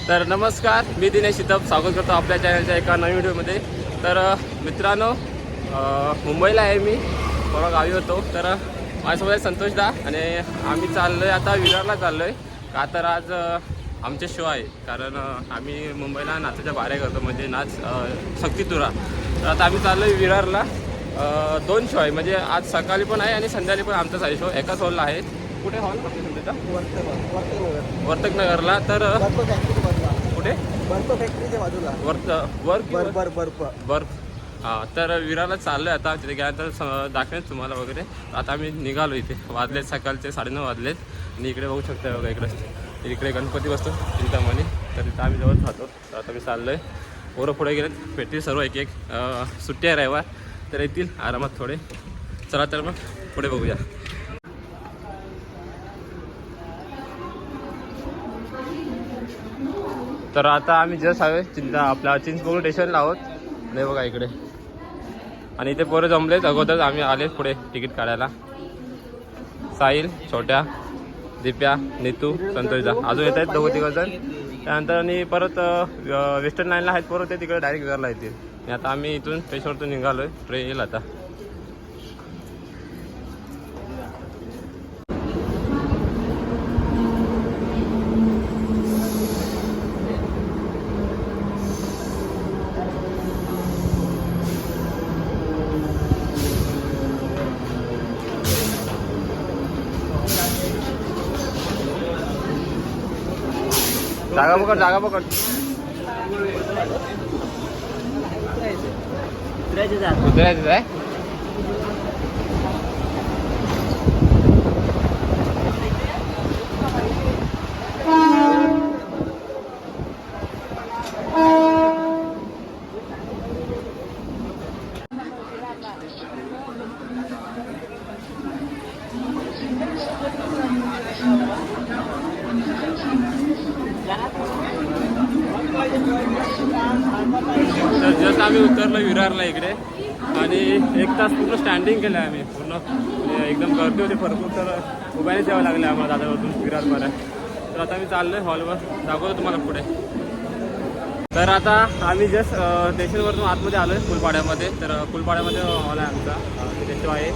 तर नमस्कार, मी दिनेश शितप स्वागत करतो आपल्या चॅनलच्या एका नवीन व्हिडिओमध्ये. तर मित्रांनो, मुंबईला आहे मी, परवा गावी होतो. तर माझ्यासोबत संतोष दा आणि आम्ही चाललो आहे आता विरारला चाललो आहे. का तर आज आमचे शो आहे, कारण आम्ही मुंबईला नाचाच्या बाऱ्या करतो, म्हणजे नाच शक्तितुरा. तर आता आम्ही चाललो आहे विरारला. 2 शो आहे, म्हणजे आज सकाळी पण आहे आणि संध्याकाळी पण आमचाच आहे शो. एकाच हॉलला आहे. कुठे हॉल आपल्या संध्याचा? वर्तकनगरला. तर कुठे? बर्फ फॅक्टरीच्या बाजूला. बर्फ. हां, तर विरारला चाललो आहे आता. तिथे गेल्यानंतर दाखवेन तुम्हाला वगैरे. आता आम्ही निघालो. इथे वाजलेत सकाळचे 9:30 वाजलेत आणि इकडे बघू शकता बघा, इकडे गणपती बसतो चिंतामणी. तर तिथं आम्ही जवळ राहतो. तर आता मी चाललो आहे. पोरं पुढे गेलेत, भेटतील सर्व एक सुट्टी आहे रविवार, तर येतील आरामात थोडे. चला तर मग पुढे बघूया. तर आता आम्ही जस्ट हवे आपल्या चिंचपोकळ स्टेशनला आहोत. नाही बघा इकडे, आणि इथे पोरं जमलेत. अगोदर आम्ही आलेत पुढे तिकीट काढायला. साहिल, छोट्या, दिप्या, नीतू, संतोषदा अजून येत आहेत 2-3 जण. त्यानंतर आणि परत वेस्टर्न लाईनला आहेत पोरं, ते तिकडे डायरेक्ट विरारला येतील. आणि आता आम्ही इथून स्टेशनवरतून निघालो आहे. ट्रेन येईल आता. जागा पकड. उतरायचं आहे. तर जस्ट आम्ही उतरलो विरारला इकडे, आणि 1 तास पूर्ण स्टँडिंग केलं आहे आम्ही. पूर्ण एकदम गर्दी होती भरपूर, तर उभ्यानेच यावं लागलं आम्हाला दादरवरून विरारपर्यंत. तर आता आम्ही चाललो आहे हॉलवर, दाखवतो तुम्हाला पुढे. तर आता आम्ही जस्ट स्टेशनवरून आतमध्ये आलो आहे फुलपाड्यामध्ये. तर फुलपाड्यामध्ये हॉल आहे आमचा, तिथे शो आहे.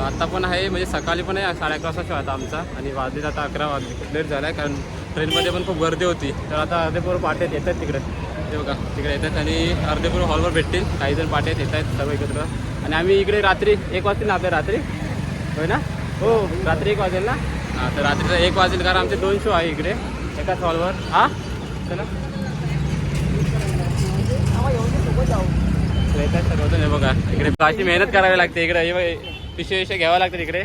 आत्ता पण आहे, म्हणजे सकाळी पण आहे. 11:30 वाजता शो आता आमचा, आणि वाजले आता 11 वाजले. लेट झाला आहे, कारण ट्रेनमध्ये पण खूप गर्दी होती. तर आता अर्धे पोरं पाट्यात येतात तिकडे, ते बघा तिकडे येतात, आणि अर्धे पोरं हॉलवर भेटतील. काही जण पाट्यात येत आहेत सर्व एकत्र. आणि आम्ही इकडे रात्री 1 वाजतील ना आपल्या, रात्री होय ना? हो, रात्री 1 वाजेल ना? हां, तर रात्रीचा 1 वाजेल, कारण आमचे 2 शो आहे इकडे एकाच हॉलवर. हां, चला येतात सर्वजण. हे बघा इकडे अशी मेहनत करावी लागते. इकडे पिशे घ्यावं लागतात इकडे,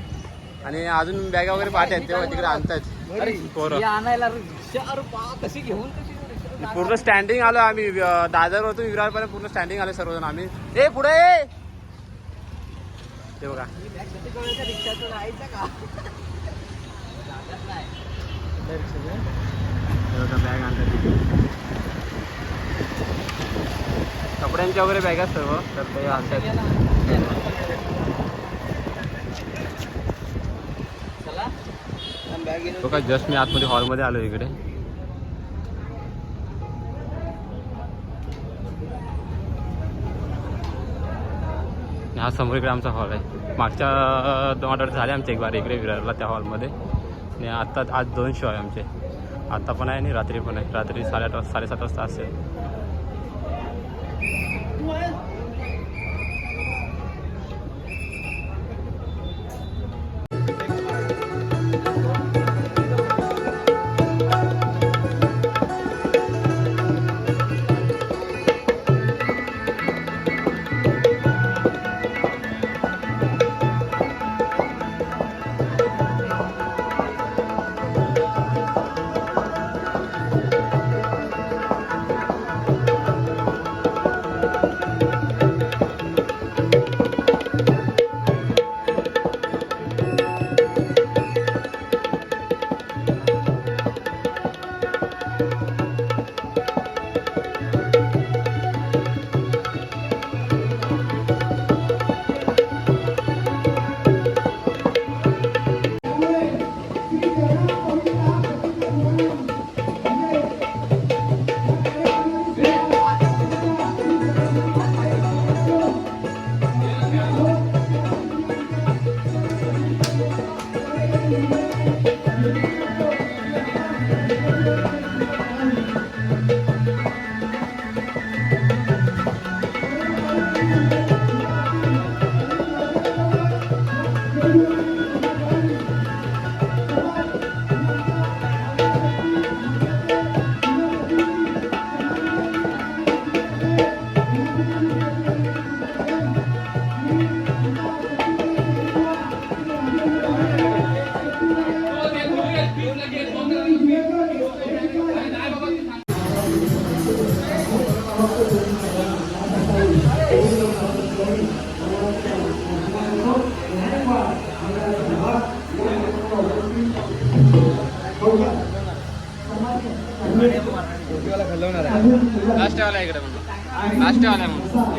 आणि अजून बॅगा वगैरे पाहत आहेत तेव्हा तिकडे आणतात पोरं. कशी घेऊन पूर्ण स्टँडिंग आलो आम्ही दादरवरून विरारपर्यंत. पूर्ण स्टँडिंग आलो सर्वजण आम्ही. ए पुढे ते बघा, बॅग आणतात, कपड्यांच्या वगैरे बॅग आहेत सर्व, तर ते आणतात. बघा जस्ट मी आतमध्ये हॉलमध्ये आलो इकडे. हा समोर इकडे आमचा हॉल आहे. मागच्या 2 आठवडे झाले आमच्या एक बार इकडे विरारला त्या हॉलमध्ये. आणि आत्ता आज 2 शो आहे आमचे. आत्ता पण आहे आणि रात्री पण आहे. रात्री 8:30 7:30 वाजता असेल. मोठीवाला घालवणार आहे. लास्ट वाला इकडे म्हणून लास्ट वाला म्हणून